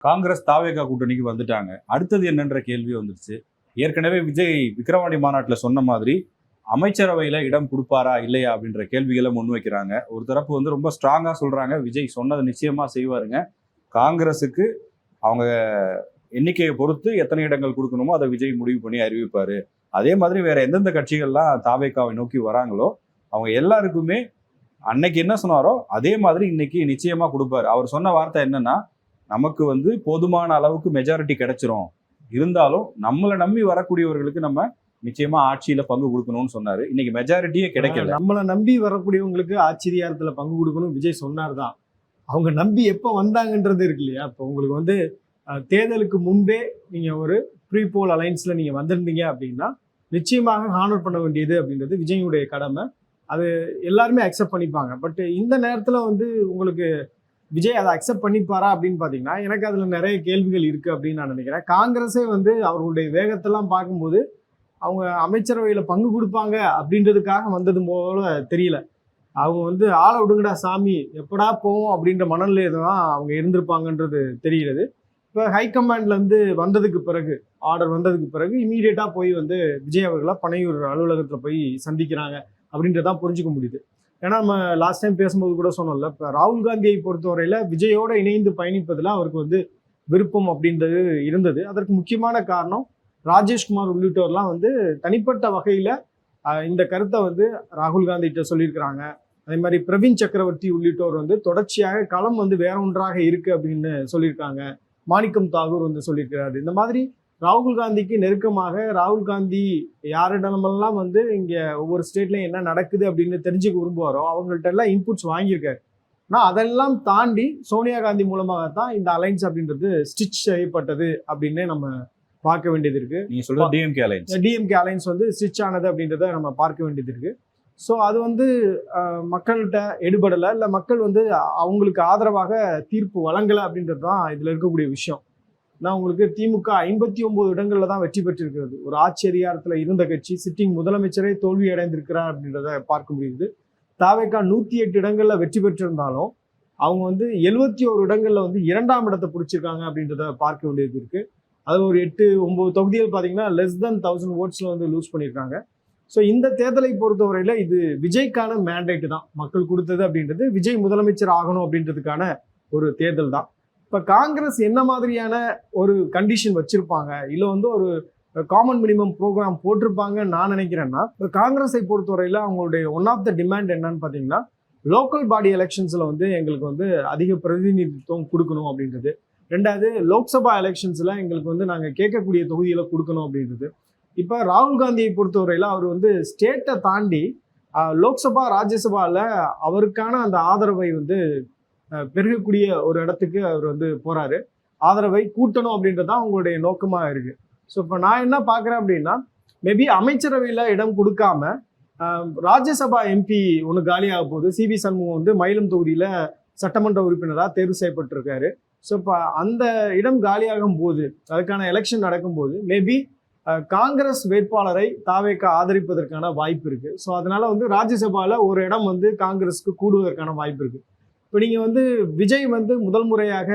காங்கிரஸ் தாவேகா கூட்டணிக்கு வந்துட்டாங்க. அடுத்தது என்னன்ற கேள்வி வந்துருச்சு. ஏற்கனவே விஜய் விக்கிரவாண்டி மாநாட்டில் சொன்ன மாதிரி அமைச்சரவையில இடம் கொடுப்பாரா இல்லையா அப்படின்ற கேள்விகளை முன்வைக்கிறாங்க. ஒரு தரப்பு வந்து ரொம்ப ஸ்ட்ராங்கா சொல்றாங்க, விஜய் சொன்னதை நிச்சயமா செய்வாருங்க. காங்கிரஸுக்கு அவங்க எண்ணிக்கையை பொறுத்து எத்தனை இடங்கள் கொடுக்கணுமோ அதை விஜய் முடிவு பண்ணி அறிவிப்பாரு. அதே மாதிரி வேற எந்தெந்த கட்சிகள்லாம் தாவேகாவை நோக்கி வராங்களோ அவங்க எல்லாருக்குமே அன்னைக்கு என்ன சொன்னாரோ அதே மாதிரி இன்னைக்கு நிச்சயமா கொடுப்பாரு. அவர் சொன்ன வார்த்தை என்னன்னா, நமக்கு வந்து போதுமான அளவுக்கு மெஜாரிட்டி கிடைச்சிரும், இருந்தாலும் நம்மளை நம்பி வரக்கூடியவர்களுக்கு நம்ம நிச்சயமா ஆட்சியில பங்கு கொடுக்கணும்னு சொன்னாரு. இன்னைக்கு மெஜாரிட்டியே கிடைக்கல. நம்மளை நம்பி வரக்கூடியவங்களுக்கு ஆட்சி அதிகாரத்துல பங்கு கொடுக்கணும் விஜய் சொன்னார்தான். அவங்க நம்பி எப்ப வந்தாங்கன்றது இருக்கு இல்லையா? இப்போ உங்களுக்கு வந்து தேர்தலுக்கு முன்பே நீங்க ஒரு ப்ரீ போல் அலைன்ஸ்ல நீங்க வந்திருந்தீங்க அப்படின்னா நிச்சயமாக ஹானர் பண்ண வேண்டியது அப்படின்றது விஜயுடைய கடமை. அது எல்லாருமே அக்செப்ட் பண்ணிப்பாங்க. பட் இந்த நேரத்துல வந்து உங்களுக்கு விஜய் அதை அக்செப்ட் பண்ணிப்பாரா அப்படின்னு பார்த்தீங்கன்னா எனக்கு அதில் நிறைய கேள்விகள் இருக்குது அப்படின்னு நான் நினைக்கிறேன். காங்கிரஸே வந்து அவர்களுடைய வேகத்தெல்லாம் பார்க்கும்போது அவங்க அமைச்சரவையில் பங்கு கொடுப்பாங்க அப்படின்றதுக்காக வந்தது போல தெரியல. அவங்க வந்து ஆளை விடுங்கடா சாமி எப்படா போவோம் அப்படின்ற மனநிலையில தான் அவங்க இருந்திருப்பாங்கன்றது தெரிகிறது. இப்போ ஹைகமாண்ட்லேருந்து வந்ததுக்கு பிறகு ஆர்டர் வந்ததுக்கு பிறகு இமீடியட்டாக போய் வந்து விஜய் அவர்களை பனையூர் அலுவலகத்தில் போய் சந்திக்கிறாங்க அப்படின்றதான் புரிஞ்சுக்க முடியுது. ஏன்னா நம்ம லாஸ்ட் டைம் பேசும்போது கூட சொன்னோம்ல, இப்போ ராகுல் காந்தியை பொறுத்தவரையில விஜயோட இணைந்து பயணிப்பதில் அவருக்கு வந்து விருப்பம் அப்படின்றது இருந்தது. அதற்கு முக்கியமான காரணம் ராஜேஷ்குமார் உள்ளிட்டோர்லாம் வந்து தனிப்பட்ட வகையில் இந்த கருத்தை வந்து ராகுல் காந்திகிட்ட சொல்லியிருக்கிறாங்க. அதே மாதிரி பிரவீன் சக்கரவர்த்தி உள்ளிட்டோர் வந்து தொடர்ச்சியாக களம் வந்து வேற ஒன்றாக இருக்கு அப்படின்னு சொல்லியிருக்காங்க. மாணிக்கம் தாகூர் வந்து சொல்லியிருக்கிறாரு. இந்த மாதிரி ராகுல் காந்திக்கு நெருக்கமாக ராகுல் காந்தி யாரிடமெல்லாம் வந்து இங்கே ஒவ்வொரு ஸ்டேட்லையும் என்ன நடக்குது அப்படின்னு தெரிஞ்சுக்க விரும்புவாரோ அவங்கள்ட்ட எல்லாம் இன்புட்ஸ் வாங்கியிருக்காரு. ஆனால் அதெல்லாம் தாண்டி சோனியா காந்தி மூலமாகத்தான் இந்த அலைன்ஸ் அப்படின்றது ஸ்டிச் செய்யப்பட்டது அப்படின்னு நம்ம பார்க்க வேண்டியது இருக்கு. நீங்க சொல்றது டிஎம்கே அலைன்ஸ் வந்து ஸ்டிச் ஆனது அப்படின்றத நம்ம பார்க்க வேண்டியது இருக்கு. ஸோ அது வந்து மக்கள்கிட்ட எடுபடலை, இல்லை மக்கள் வந்து அவங்களுக்கு ஆதரவாக தீர்ப்பு வழங்கலை அப்படின்றது தான் இதில் இருக்கக்கூடிய விஷயம். நான் உங்களுக்கு திமுக 59 இடங்கள்ல தான் வெற்றி பெற்றிருக்கிறது. ஒரு ஆட்சி அதிகாரத்தில் இருந்த கட்சி சிட்டிங் முதலமைச்சரே தோல்வி அடைந்திருக்கிறார் அப்படின்றத பார்க்க முடியுது. தாவேகா 108 இடங்கள்ல வெற்றி பெற்றிருந்தாலும் அவங்க வந்து 71 இடங்கள்ல வந்து 2ஆம் இடத்தை பிடிச்சிருக்காங்க அப்படின்றத பார்க்க வேண்டியது இருக்கு. அதில் ஒரு 8-9 தொகுதிகள் பார்த்தீங்கன்னா லெஸ் தென் 1000 votes வந்து லூஸ் பண்ணியிருக்காங்க. ஸோ இந்த தேர்தலை பொறுத்தவரையில இது விஜய்க்கான மேண்டேட் தான், மக்கள் கொடுத்தது அப்படின்றது விஜய் முதலமைச்சர் ஆகணும் அப்படின்றதுக்கான ஒரு தேர்தல் தான். இப்போ காங்கிரஸ் என்ன மாதிரியான ஒரு கண்டிஷன் வச்சிருப்பாங்க, இல்லை வந்து ஒரு காமன் மினிமம் ப்ரோக்ராம் போட்டிருப்பாங்கன்னு நான் நினைக்கிறேன்னா, இப்போ காங்கிரஸை பொறுத்தவரையில் அவங்களுடைய ஒன் ஆஃப் த டிமாண்ட் என்னன்னு பார்த்தீங்கன்னா லோக்கல் பாடி எலெக்ஷன்ஸில் வந்து எங்களுக்கு வந்து அதிக பிரதிநிதித்துவம் கொடுக்கணும் அப்படின்றது. ரெண்டாவது லோக்சபா எலெக்ஷன்ஸில் எங்களுக்கு வந்து நாங்கள் கேட்கக்கூடிய தொகுதிகளை கொடுக்கணும் அப்படின்றது. இப்போ ராகுல் காந்தியை பொறுத்தவரையில் அவர் வந்து ஸ்டேட்டை தாண்டி லோக்சபா ராஜ்யசபாவில் அவருக்கான அந்த ஆதரவை வந்து பெருகக்கூடிய ஒரு இடத்துக்கு அவர் வந்து போறாரு. ஆதரவை கூட்டணும் அப்படின்றதான் அவங்களுடைய நோக்கமாக இருக்கு. ஸோ இப்போ நான் என்ன பார்க்குறேன் அப்படின்னா, மேபி அமைச்சரவையில் இடம் கொடுக்காம ராஜ்யசபா எம்பி ஒன்று காலியாக போகுது. சிவி சண்முகம் வந்து மயிலம் தொகுதியில் சட்டமன்ற உறுப்பினராக தேர்வு செய்யப்பட்டிருக்காரு. ஸோ இப்போ அந்த இடம் காலியாகும் போது, அதுக்கான எலெக்ஷன் நடக்கும்போது மேபி காங்கிரஸ் வேட்பாளரை தாவேகா ஆதரிப்பதற்கான வாய்ப்பு இருக்கு. ஸோ அதனால வந்து ராஜ்யசபாவில் ஒரு இடம் வந்து காங்கிரஸுக்கு கூடுவதற்கான வாய்ப்பு இருக்கு. இப்போ நீங்கள் வந்து விஜய் வந்து முதல் முறையாக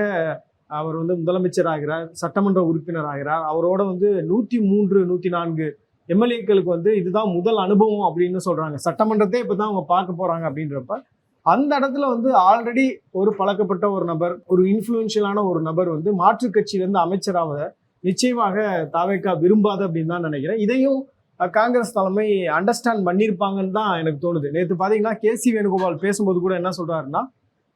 அவர் வந்து முதலமைச்சர் ஆகிறார், சட்டமன்ற உறுப்பினர் ஆகிறார். அவரோட வந்து 103-104 எம்எல்ஏக்களுக்கு வந்து இதுதான் முதல் அனுபவம் அப்படின்னு சொல்றாங்க. சட்டமன்றத்தை இப்போ தான் அவங்க பார்க்க போறாங்க அப்படின்றப்ப அந்த இடத்துல வந்து ஆல்ரெடி ஒரு பழக்கப்பட்ட ஒரு நபர், ஒரு இன்ஃப்ளூயன்ஷியலான ஒரு நபர் வந்து மாற்றுக் கட்சியிலேருந்து அமைச்சராக நிச்சயமாக தாவேகா விரும்பாது அப்படின்னு தான் நினைக்கிறேன். இதையும் காங்கிரஸ் தலைமை அண்டர்ஸ்டாண்ட் பண்ணியிருப்பாங்கன்னு தான் எனக்கு தோணுது. நேற்று பார்த்தீங்கன்னா கேசி வேணுகோபால் பேசும்போது கூட என்ன சொல்றாருன்னா,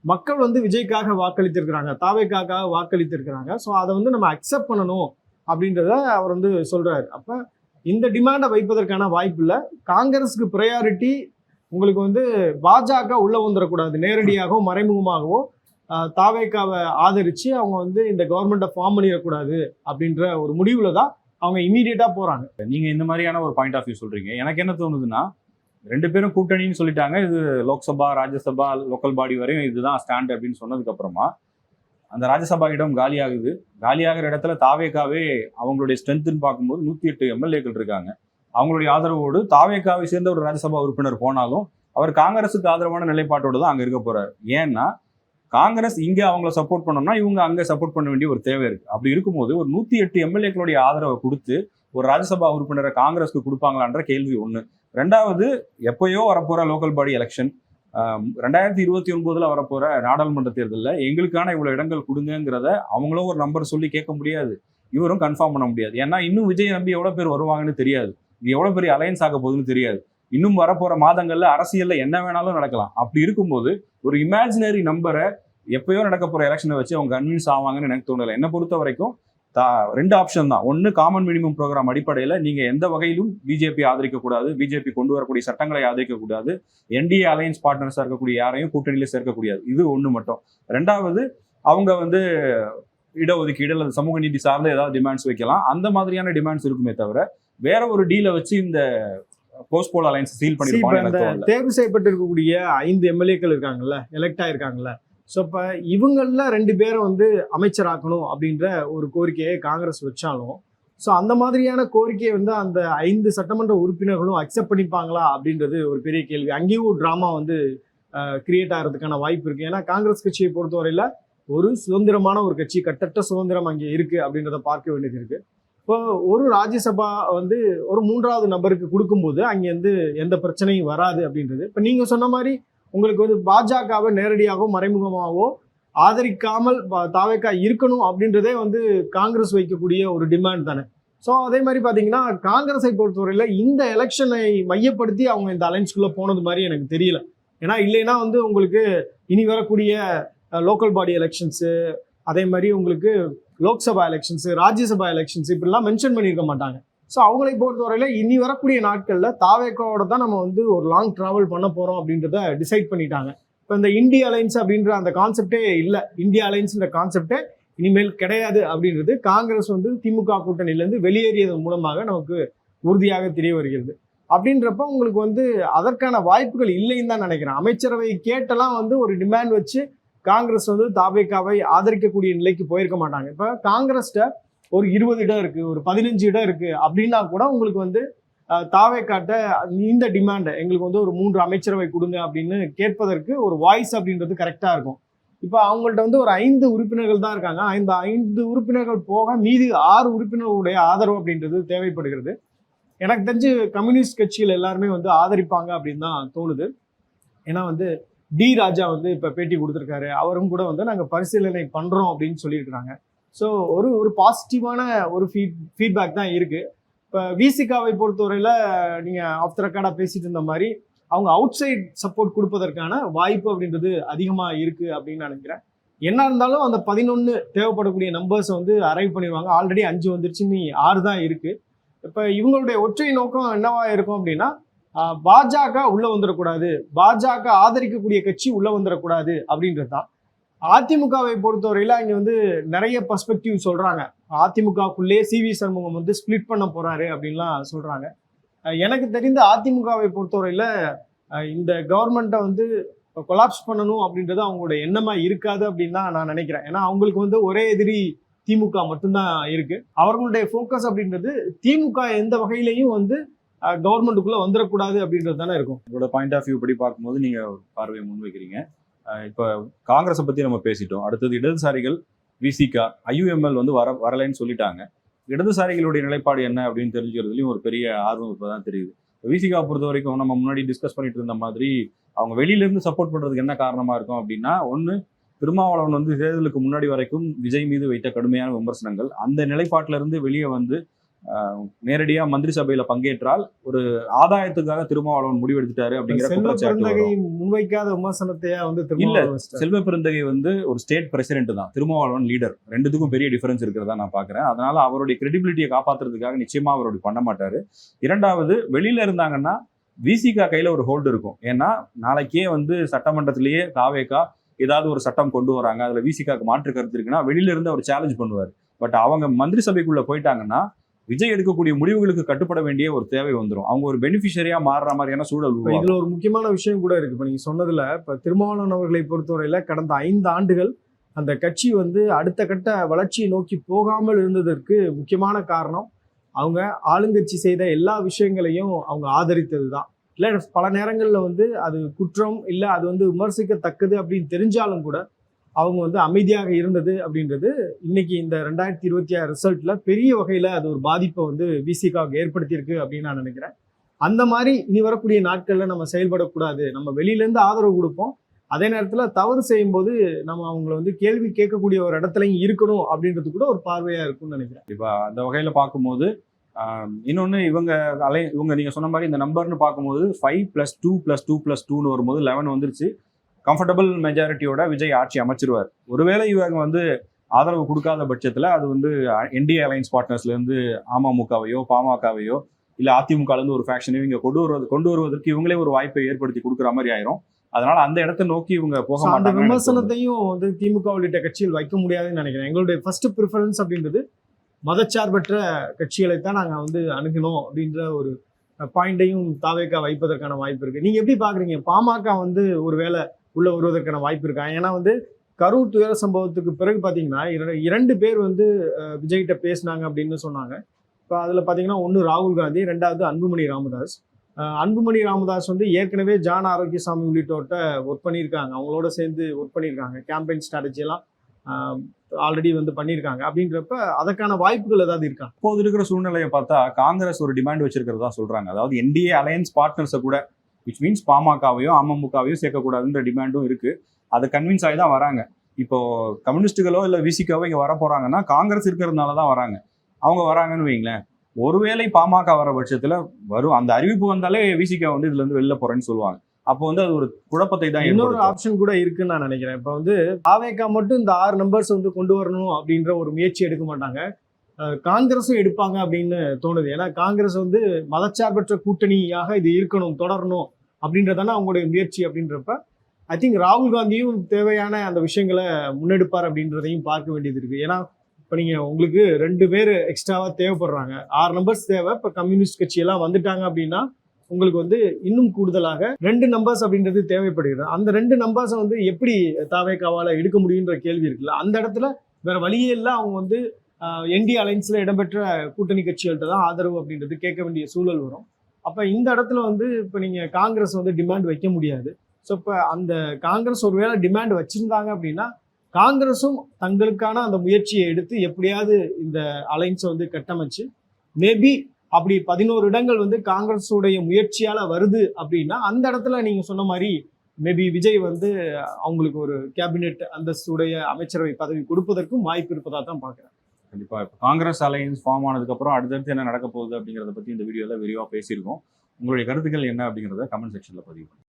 மக்கள் வந்து விஜய்க்காக வாக்களித்திருக்கிறாங்க, தாவேக்காக வாக்களித்திருக்கிறாங்க. ஸோ அதை வந்து நம்ம அக்செப்ட் பண்ணணும் அப்படின்றத அவர் வந்து சொல்றாரு. அப்போ இந்த டிமாண்டை வைப்பதற்கான வாய்ப்பு இல்லை. காங்கிரஸுக்கு ப்ரையாரிட்டி உங்களுக்கு வந்து பாஜக உள்ள வந்துடக்கூடாது, நேரடியாகவோ மறைமுகமாகவோ தாவேக்காவை ஆதரிச்சு அவங்க வந்து இந்த கவர்மெண்ட்டை ஃபார்ம் பண்ணிடக்கூடாது அப்படின்ற ஒரு முடிவுல தான் அவங்க இமீடியட்டா போறாங்க. நீங்க இந்த மாதிரியான ஒரு பாயிண்ட் ஆஃப் வியூ சொல்றீங்க. எனக்கு என்ன தோணுதுன்னா, 2 பேரும் கூட்டணின்னு சொல்லிட்டாங்க. இது லோக்சபா ராஜ்யசபா லோக்கல் பாடி வரையும் இதுதான் ஸ்டாண்ட் அப்படின்னு சொன்னதுக்கு அப்புறமா அந்த ராஜ்யசபா இடம் காலியாகுது. காலியாகிற இடத்துல தாவேக்காவே அவங்களுடைய ஸ்ட்ரென்த்னு பார்க்கும்போது 108 எம்எல்ஏக்கள் இருக்காங்க. அவங்களுடைய ஆதரவோடு தாவேக்காவை சேர்ந்த ஒரு ராஜ்யசபா உறுப்பினர் போனாலும் அவர் காங்கிரஸுக்கு ஆதரவான நிலைப்பாட்டோடு தான் அங்கே இருக்க போறாரு. ஏன்னா காங்கிரஸ் இங்க அவங்கள சப்போர்ட் பண்ணோம்னா இவங்க அங்க சப்போர்ட் பண்ண வேண்டிய ஒரு தேவை இருக்கு. அப்படி இருக்கும்போது ஒரு 108 எம்எல்ஏக்களுடைய ஆதரவை கொடுத்து ஒரு ராஜ்யசபா உறுப்பினரை காங்கிரஸ்க்கு கொடுப்பாங்களான்ற கேள்வி ஒண்ணு. ரெண்டாவது, எப்பயோ வரப்போற லோக்கல் பாடி எலெக்ஷன், 2029 வரப்போற நாடாளுமன்ற தேர்தலில் எங்களுக்கான இவ்வளவு இடங்கள் கொடுங்கிறத அவங்களும் ஒரு நம்பர் சொல்லி கேட்க முடியாது, இவரும் கன்ஃபார்ம் பண்ண முடியாது. ஏன்னா இன்னும் விஜய் நம்பி எவ்வளவு பேர் வருவாங்கன்னு தெரியாது, இது எவ்வளவு பெரிய அலையன்ஸ் ஆக போகுதுன்னு தெரியாது, இன்னும் வரப்போற மாதங்கள்ல அரசியல்ல என்ன வேணாலும் நடக்கலாம். அப்படி இருக்கும்போது ஒரு இமேஜினரி நம்பரை எப்பயோ நடக்க போற எலெக்ஷனை வச்சு அவங்க கன்வின்ஸ் ஆவாங்கன்னு எனக்கு தோணலை. என்னை பொறுத்த வரைக்கும் 2 ஆப்ஷன் தான். ஒன்னு, காமன் மினிமம் ப்ரோக்ராம் அடிப்படையில் நீங்க எந்த வகையிலும் பிஜேபி ஆதரிக்க கூடாது, பிஜேபி கொண்டு வரக்கூடிய சட்டங்களை ஆதரிக்க கூடாது, என்டிஏ அலையன்ஸ் பார்ட்னர்ஸா இருக்கக்கூடிய யாரையும் கூட்டணியில சேர்க்கக்கூடாது. இது ஒண்ணு மட்டும். ரெண்டாவது, அவங்க இடஒதுக்கீடு அல்லது சமூக நீதி சார்ந்த ஏதாவது டிமாண்ட்ஸ் வைக்கலாம். அந்த மாதிரியான டிமாண்ட்ஸ் இருக்குமே தவிர வேற ஒரு டீலை வச்சு இந்த போஸ்ட்போல் அலையன்ஸ் சீல் பண்ணிருப்பாங்க. தேர்வு செய்யப்பட்டு இருக்கக்கூடிய 5 எம்எல்ஏக்கள் இருக்காங்கல்ல, எலெக்ட் ஆயிருக்காங்கல்ல, ஸோ இப்போ இவங்கள 2 பேரை அமைச்சராக்கணும் அப்படின்ற ஒரு கோரிக்கையை காங்கிரஸ் வச்சாலும், ஸோ அந்த மாதிரியான கோரிக்கையை அந்த 5 சட்டமன்ற உறுப்பினர்களும் அக்செப்ட் பண்ணிப்பாங்களா அப்படின்றது ஒரு பெரிய கேள்வி. அங்கேயும் ஒரு ட்ராமா கிரியேட் ஆகிறதுக்கான வாய்ப்பு இருக்கு. ஏன்னா காங்கிரஸ் கட்சியை பொறுத்தவரையில ஒரு சுதந்திரமான ஒரு கட்சி, கட்டற்ற சுதந்திரம் அங்கே இருக்கு அப்படின்றத பார்க்க வேண்டியது இருக்கு. இப்போ ஒரு ராஜ்யசபா ஒரு 3வது நபருக்கு கொடுக்கும்போது அங்கே எந்த பிரச்சனையும் வராது அப்படின்றது. இப்போ நீங்க சொன்ன மாதிரி உங்களுக்கு பாஜகவை நேரடியாகவோ மறைமுகமாகவோ ஆதரிக்காமல் தாவேகா இருக்கணும் அப்படின்றதே காங்கிரஸ் வைக்கக்கூடிய ஒரு டிமாண்ட் தானே. ஸோ அதே மாதிரி பார்த்தீங்கன்னா காங்கிரஸை பொறுத்தவரையில இந்த எலெக்ஷனை மையப்படுத்தி அவங்க இந்த அலைன்ஸ்குள்ளே போனது மாதிரி எனக்கு தெரியல. ஏன்னா இல்லைன்னா உங்களுக்கு இனி வரக்கூடிய லோக்கல் பாடி எலெக்ஷன்ஸு, அதே மாதிரி உங்களுக்கு லோக்சபா எலெக்ஷன்ஸ், ராஜ்யசபா எலெக்ஷன்ஸ் இப்படிலாம் மென்ஷன் பண்ணியிருக்க மாட்டாங்க. ஸோ அவங்களை பொறுத்தவரையில இனி வரக்கூடிய நாட்களில் தாவேக்காவோட தான் நம்ம ஒரு லாங் டிராவல் பண்ண போகிறோம் அப்படின்றத டிசைட் பண்ணிட்டாங்க. இப்போ இந்த இந்தியா அலைன்ஸ் அப்படின்ற அந்த கான்செப்டே இல்லை, இந்தியா அலைன்ஸ்ன்ற கான்செப்டே இனிமேல் கிடையாது அப்படின்றது காங்கிரஸ் திமுக கூட்டணியிலேருந்து வெளியேறியதன் மூலமாக நமக்கு உறுதியாக தெரிய வருகிறது. அப்படின்றப்ப உங்களுக்கு அதற்கான வாய்ப்புகள் இல்லைன்னு தான் நினைக்கிறேன். அமைச்சரவை கேட்டெல்லாம் ஒரு டிமாண்ட் வச்சு காங்கிரஸ் தாவேக்காவை ஆதரிக்கக்கூடிய நிலைக்கு போயிருக்க மாட்டாங்க. இப்போ காங்கிரஸ்ட ஒரு 20 இடம் இருக்கு, ஒரு 15 இடம் இருக்கு அப்படின்னா கூட உங்களுக்கு தாவேக்காட்ட இந்த டிமாண்ட் எங்களுக்கு ஒரு 3 அமைச்சரவை கொடுங்க அப்படின்னு கேட்பதற்கு ஒரு வாய்ஸ் அப்படின்றது கரெக்டா இருக்கும். இப்போ அவங்கள்ட்ட ஒரு 5 உறுப்பினர்கள் தான் இருக்காங்க. இந்த 5 உறுப்பினர்கள் போக மீதி 6 உறுப்பினர்களுடைய ஆதரவு அப்படின்றது தேவைப்படுகிறது. எனக்கு தெரிஞ்சு கம்யூனிஸ்ட் கட்சிகள் எல்லாருமே ஆதரிப்பாங்க அப்படின்னு தான் தோணுது. ஏன்னா டி ராஜா இப்ப பேட்டி கொடுத்துருக்காரு, அவரும் கூட நாங்கள் பரிசீலனை பண்றோம் அப்படின்னு சொல்லியிருக்கிறாங்க. ஸோ ஒரு பாசிட்டிவான ஒரு ஃபீட்பேக் தான் இருக்கு. இப்போ விசிகாவை பொறுத்தவரையில நீங்க ஆஃப் த ரெக்கார்டா பேசிட்டு இருந்த மாதிரி அவங்க அவுட் சைட் சப்போர்ட் கொடுப்பதற்கான வாய்ப்பு அப்படின்றது அதிகமா இருக்கு அப்படின்னு நினைக்கிறேன். என்ன இருந்தாலும் அந்த 11 தேவைப்படக்கூடிய நம்பர்ஸ் அரைவ் பண்ணிடுவாங்க. ஆல்ரெடி 5 வந்துருச்சு, நீ 6 தான் இருக்கு. இப்போ இவங்களுடைய ஒற்றை நோக்கம் என்னவா இருக்கும் அப்படின்னா, பாஜக உள்ள வந்துடக்கூடாது, பாஜக ஆதரிக்கக்கூடிய கட்சி உள்ள வந்துடக்கூடாது அப்படின்றது தான். அதிமுகவை பொறுத்தவரையில அங்க நிறைய பெர்ஸ்பெக்டிவ் சொல்றாங்க. அதிமுகக்குள்ளே சிவி சண்முகம் ஸ்பிளிட் பண்ண போறாரு அப்படின்லாம் சொல்றாங்க. எனக்கு தெரிந்த அதிமுகவை பொறுத்தவரையில இந்த கவர்மெண்ட்டை கொலாப்ஸ் பண்ணணும் அப்படின்றது அவங்களோட எண்ணமா இருக்காது அப்படின்னு தான் நான் நினைக்கிறேன். ஏன்னா அவங்களுக்கு ஒரே எதிரி திமுக மட்டும்தான் இருக்கு. அவர்களுடைய ஃபோக்கஸ் அப்படின்றது திமுக எந்த வகையிலையும் கவர்மெண்ட்டுக்குள்ள வந்துடக்கூடாது அப்படின்றது தானே இருக்கும். உங்களோட பாயிண்ட் ஆஃப் வியூ படி பார்க்கும்போது நீங்க பார்வையை முன்வைக்கிறீங்க. இப்போ காங்கிரஸை பத்தி நம்ம பேசிட்டோம். அடுத்தது இடதுசாரிகள் விசிகா ஐயுஎம்எல் வரலைன்னு சொல்லிட்டாங்க. இடதுசாரிகளுடைய நிலைப்பாடு என்ன அப்படின்னு தெரிஞ்சுக்கிறதுலையும் ஒரு பெரிய ஆர்வம் இப்போதான் தெரியுது. விசிகா பொறுத்த வரைக்கும் நம்ம முன்னாடி டிஸ்கஸ் பண்ணிட்டு இருந்த மாதிரி அவங்க வெளியில இருந்து சப்போர்ட் பண்றதுக்கு என்ன காரணமா இருக்கும் அப்படின்னா, ஒன்று, திருமாவளவன் தேர்தலுக்கு முன்னாடி வரைக்கும் விஜய் மீது வைத்த கடுமையான விமர்சனங்கள், அந்த நிலைப்பாட்டில இருந்து வெளியே நேரடியா மந்திரி சபையில பங்கேற்றால் ஒரு ஆதாயத்துக்காக திருமாவளவன் முடிவெடுத்துட்டாரு அப்படிங்கிற முன்வைக்காத விமர்சனத்தையா இல்ல. செல்வ பெருந்தகை ஒரு ஸ்டேட் பிரசிடென்ட் தான், திருமாவளவன் லீடர். ரெண்டுத்துக்கும் பெரிய டிஃபரன்ஸ் இருக்கிறதா நான் பாக்குறேன். அதனால அவருடைய கிரெடிபிலிட்டியை காப்பாத்துறதுக்காக நிச்சயமா அவருடைய பண்ண மாட்டாரு. இரண்டாவது, வெளியில இருந்தாங்கன்னா விசிகா கையில ஒரு ஹோல்டு இருக்கும். ஏன்னா நாளைக்கே சட்டமன்றத்திலேயே தாவேகா ஏதாவது ஒரு சட்டம் கொண்டு வராங்க, அதுல விசிகாக்கு மாற்று கருத்து இருக்குன்னா வெளியில இருந்து அவர் சேலஞ்ச் பண்ணுவார். பட் அவங்க மந்திரி சபைக்குள்ள போயிட்டாங்கன்னா விஜய் எடுக்கக்கூடிய முடிவுகளுக்கு கட்டுப்பட வேண்டிய ஒரு தேவை வந்துடும். அவங்க ஒரு பெனிஃபிஷரியா மாறுற மாதிரியான சூழல். இதுல ஒரு முக்கியமான விஷயம் கூட இருக்கு. இப்ப நீங்க சொன்னதுல இப்ப திருமாவளவன் அவர்களை பொறுத்தவரையில கடந்த 5 ஆண்டுகள் அந்த கட்சி அடுத்த கட்ட வளர்ச்சியை நோக்கி போகாமல் இருந்ததற்கு முக்கியமான காரணம் அவங்க ஆளுங்கட்சி செய்த எல்லா விஷயங்களையும் அவங்க ஆதரித்தது தான். இல்லை பல நேரங்கள்ல அது குற்றம் இல்லை, அது விமர்சிக்கத்தக்கது அப்படின்னு தெரிஞ்சாலும் கூட அவங்க வந்து அமைதியாக இருந்தது அப்படின்றது இன்னைக்கு இந்த 2026 ரிசல்ட்ல பெரிய வகையில அது ஒரு பாதிப்பை வந்து விசிகாவுக்கு ஏற்படுத்தியிருக்கு அப்படின்னு நான் நினைக்கிறேன். அந்த மாதிரி இனி வரக்கூடிய நாட்கள்ல நம்ம செயல்படக்கூடாது. நம்ம வெளியில இருந்து ஆதரவு கொடுப்போம். அதே நேரத்துல தவறு செய்யும்போது நம்ம அவங்கள வந்து கேள்வி கேட்கக்கூடிய ஒரு இடத்துலயும் இருக்கணும் அப்படின்றது கூட ஒரு பார்வையா இருக்கும்னு நினைக்கிறேன். கண்டிப்பா அந்த வகையில பார்க்கும்போது இன்னொன்னு இவங்க நீங்க சொன்ன மாதிரி இந்த நம்பர்னு பார்க்கும்போது 5+2+2+2ன்னு வரும்போது 11 வந்துருச்சு. கம்ஃபர்டபுள் மெஜாரிட்டியோட விஜய் ஆட்சி அமைச்சிருவார். ஒருவேளை இவங்க வந்து ஆதரவு கொடுக்காத பட்சத்துல அது வந்து என்டிஏ அலையன்ஸ் பார்ட்னர்ஸ்ல இருந்து அமமுகவையோ பாமகவையோ இல்ல அதிமுகல இருந்து ஒரு ஃபேக்ஷனையும் இங்க கொண்டு வருவதற்கு இவங்களே ஒரு வாய்ப்பை ஏற்படுத்தி கொடுக்குற மாதிரி ஆயிரும். அதனால அந்த இடத்தை நோக்கி இவங்க போக அந்த மாட்டாங்க. விமர்சனத்தையும் வந்து திமுக உள்ளிட்ட கட்சியில் வைக்க முடியாதுன்னு நினைக்கிறேன். எங்களுடைய ஃபர்ஸ்ட் ப்ரிஃபரன்ஸ் அப்படின்றது மதச்சார்பற்ற கட்சிகளை தான் நாங்க வந்து அணுகணும் அப்படின்ற ஒரு பாயிண்டையும் தாவேக்கா வைப்பதற்கான வாய்ப்பு இருக்கு. நீங்க எப்படி பாக்குறீங்க? பாமக வந்து ஒருவேளை உள்ள வருவதற்கான வாய்ப்பு இருக்கா? ஏன்னா வந்து கரூர் துயர சம்பவத்துக்கு பிறகு பாத்தீங்கன்னா 2 பேர் வந்து விஜய்கிட்ட பேசினாங்க அப்படின்னு சொன்னாங்க. இப்போ அதுல பாத்தீங்கன்னா ஒன்னு ராகுல் காந்தி, 2வது அன்புமணி ராமதாஸ். அன்புமணி ராமதாஸ் வந்து ஏற்கனவே ஜான் ஆரோக்கியசாமி உள்ளிட்டோர்கிட்ட ஒர்க் பண்ணியிருக்காங்க. அவங்களோட சேர்ந்து ஒர்க் பண்ணியிருக்காங்க. கேம்பெயின் ஸ்ட்ராட்டஜி எல்லாம் ஆல்ரெடி வந்து பண்ணியிருக்காங்க. அப்படின்றப்ப அதற்கான வாய்ப்புகள் ஏதாவது இருக்கா? இப்போது இருக்கிற சூழ்நிலையை பார்த்தா காங்கிரஸ் ஒரு டிமாண்ட் வச்சிருக்கிறதா சொல்றாங்க. அதாவது என்டிஏ அலையன்ஸ் பார்ட்னர்ஸை கூட விச் மீன்ஸ் பாமகவையோ அமமுகவையோ சேர்க்கக்கூடாதுன்ற டிமாண்டும் இருக்கு. அதை கன்வின்ஸ் ஆகி தான் வராங்க. இப்போ கம்யூனிஸ்டுகளோ இல்லை விசிகாவோ இங்கே வர போறாங்கன்னா காங்கிரஸ் இருக்கிறதுனால தான் வராங்க. அவங்க வராங்கன்னு வைங்களேன், ஒருவேளை பாமக வர பட்சத்துல வரும் அந்த அறிவிப்பு வந்தாலே விசிகா வந்து இதுல இருந்து வெளில போறேன்னு சொல்லுவாங்க. அப்போ வந்து அது ஒரு குழப்பத்தை தான் இன்னொரு ஆப்ஷன் கூட இருக்குன்னு நான் நினைக்கிறேன். இப்போ வந்து தாவேக்கா மட்டும் இந்த 6 நம்பர்ஸ் வந்து கொண்டு வரணும் அப்படின்ற ஒரு முயற்சி எடுக்க மாட்டாங்க. காங்கிரஸும் எடுப்பாங்க அப்படின்னு தோணுது. ஏன்னா காங்கிரஸ் வந்து மதச்சார்பற்ற கூட்டணியாக இது இருக்கணும், தொடரணும் அப்படின்றதான அவங்களுடைய முயற்சி. அப்படின்றப்ப ஐ திங்க் ராகுல் காந்தியும் தேவையான அந்த விஷயங்களை முன்னெடுப்பார் அப்படின்றதையும் பார்க்க வேண்டியது இருக்கு. ஏன்னா இப்போ நீங்கள் உங்களுக்கு 2 பேர் எக்ஸ்ட்ராவாக தேவைப்படுறாங்க. 6 நம்பர்ஸ் தேவை. இப்போ கம்யூனிஸ்ட் கட்சியெல்லாம் வந்துட்டாங்க அப்படின்னா உங்களுக்கு வந்து இன்னும் கூடுதலாக 2 நம்பர்ஸ் அப்படின்றது தேவைப்படுகிறது. அந்த 2 நம்பர்ஸை வந்து எப்படி தாவேக்காவால் எடுக்க முடியுன்ற கேள்வி இருக்குல்ல. அந்த இடத்துல வேற வழியே இல்லை. அவங்க வந்து என்டி அலைன்ஸ்ல இடம்பெற்ற கூட்டணி கட்சிகள்கிட்ட தான் ஆதரவு அப்படின்றது கேட்க வேண்டிய சூழல் வரும். அப்போ இந்த இடத்துல வந்து இப்போ நீங்கள் காங்கிரஸ் வந்து டிமாண்ட் வைக்க முடியாது. ஸோ இப்போ அந்த காங்கிரஸ் ஒருவேளை டிமாண்ட் வச்சிருந்தாங்க அப்படின்னா காங்கிரஸும் தங்களுக்கான அந்த முயற்சியை எடுத்து எப்படியாவது இந்த அலைன்ஸை வந்து கட்டமைச்சு மேபி அப்படி 11 இடங்கள் வந்து காங்கிரஸுடைய முயற்சியால வருது அப்படின்னா அந்த இடத்துல நீங்க சொன்ன மாதிரி மேபி விஜய் வந்து அவங்களுக்கு ஒரு கேபினெட் அந்தஸ்துடைய அமைச்சரவை பதவி கொடுப்பதற்கும் வாய்ப்பு இருப்பதா தான் பாக்குறேன். கண்டிப்பா இப்போ காங்கிரஸ் அலையன்ஸ் ஃபார்ம் ஆனதுக்கு அப்புறம் அடுத்தடுத்து என்ன நடக்க போகுது அப்படிங்கிறத பத்தி இந்த வீடியோல விரிவா பேசியிருக்கோம். உங்களுடைய கருத்துக்கள் என்ன அப்படிங்கிறத கமெண்ட் செக்ஷன்ல பதிவு பண்ணுங்க.